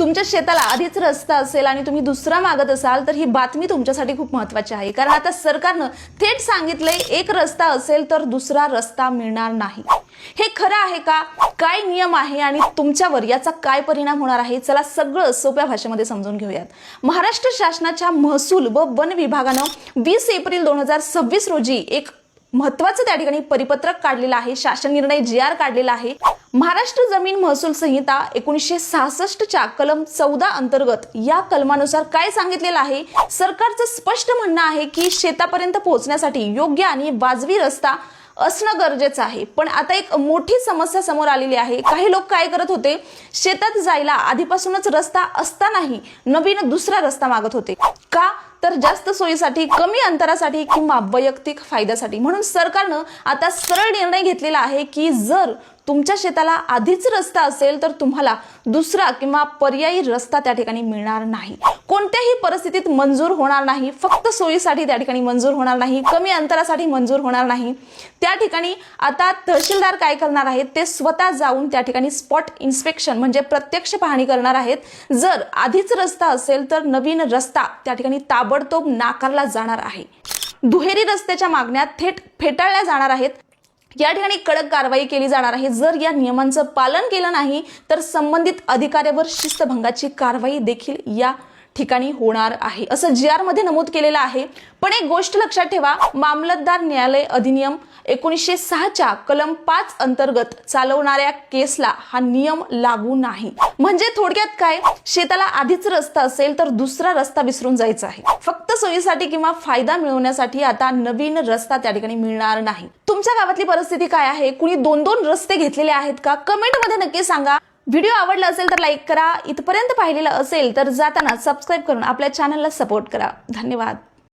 तुमच्या शेताला आधीच रस्ता असेल आणि तुम्ही दुसरा मागत असाल तर ही बातमी तुमच्यासाठी खूप महत्त्वाची आहे, कारण आता सरकारनं थेट सांगितलंय एक रस्ता असेल तर दुसरा रस्ता मिळणार नाही। हे खरं आहे का? काय नियम आहे आणि तुमच्यावर याचा काय परिणाम होणार आहे? चला सगळं सोप्या भाषेमध्ये समजून घेऊयात। महाराष्ट्र शासनाच्या महसूल व वन विभागानं 20 एप्रिल 2026 रोजी एक महत्त्वाचं त्या ठिकाणी परिपत्रक काढलेलं आहे, शासन निर्णय GR काढलेला आहे। महाराष्ट्र जमीन महसूल संहिता 1966 च्या कलम 14 अंतर्गत या कलमानुसार काय सांगितलेलं आहे? सरकारचं स्पष्ट म्हणणं आहे की शेतापर्यंत पोहोचण्यासाठी योग्य आणि वाजवी रस्ता असणं गरजेचं आहे। पण आता एक मोठी समस्या समोर आलेली आहे। काही लोक काय करत होते, शेतात जायला आधीपासूनच रस्ता असतानाही नवीन दुसरा रस्ता मागत होते। का? तर जास्त सोयीसाठी, कमी अंतरासाठी किंवा वैयक्तिक फायद्यासाठी। म्हणून सरकारनं आता सरळ निर्णय घेतलेला आहे की जर तुमच्या शेताला आधीच रस्ता असेल तर तुम्हाला दुसरा किंवा पर्यायी रस्ता त्या ठिकाणी मिळणार नाही। कोणत्याही परिस्थितीत मंजूर होणार नाही। फक्त सोयीसाठी त्या ठिकाणी मंजूर होणार नाही, कमी अंतरासाठी मंजूर होणार नाही। त्या ठिकाणी आता तहसीलदार काय करणार आहेत, ते स्वतः जाऊन त्या ठिकाणी स्पॉट इन्स्पेक्शन म्हणजे प्रत्यक्ष पाहणी करणार आहेत। जर आधीच रस्ता असेल तर नवीन रस्ता त्या ठिकाणी ताबडतोब नाकारला जाणार आहे। दुहेरी रस्त्याच्या मागण्या थेट फेटाळल्या जाणार आहेत। या ठिकाणी कडक कारवाई केली जाणार आहे। जर या नियमांचं पालन केलं नाही तर संबंधित अधिकाऱ्यावर शिस्तभंगाची कारवाई देखील या ठिकाणी होणार आहे, असं GR मध्ये नमूद केलेलं आहे। पण एक गोष्ट लक्षात ठेवा, मामलतदार न्यायालय अधिनियम 1906 च्या कलम 5 अंतर्गत चालवणाऱ्या केसला हा नियम लागू नाही। म्हणजे थोडक्यात काय, शेताला आधीच रस्ता असेल तर दुसरा रस्ता विसरून जायचा आहे। फक्त सोयीसाठी किंवा फायदा मिळवण्यासाठी आता नवीन रस्ता त्या ठिकाणी मिळणार नाही। तुमच्या गावातली परिस्थिती काय आहे? कुणी 2-2 रस्ते घेतलेले आहेत का? कमेंट मध्ये नक्की सांगा। व्हिडिओ आवडला असेल तर लाईक करा, इथपर्यंत पाहिलेलं असेल तर जाताना सबस्क्राइब करून आपल्या चॅनलला सपोर्ट करा। धन्यवाद।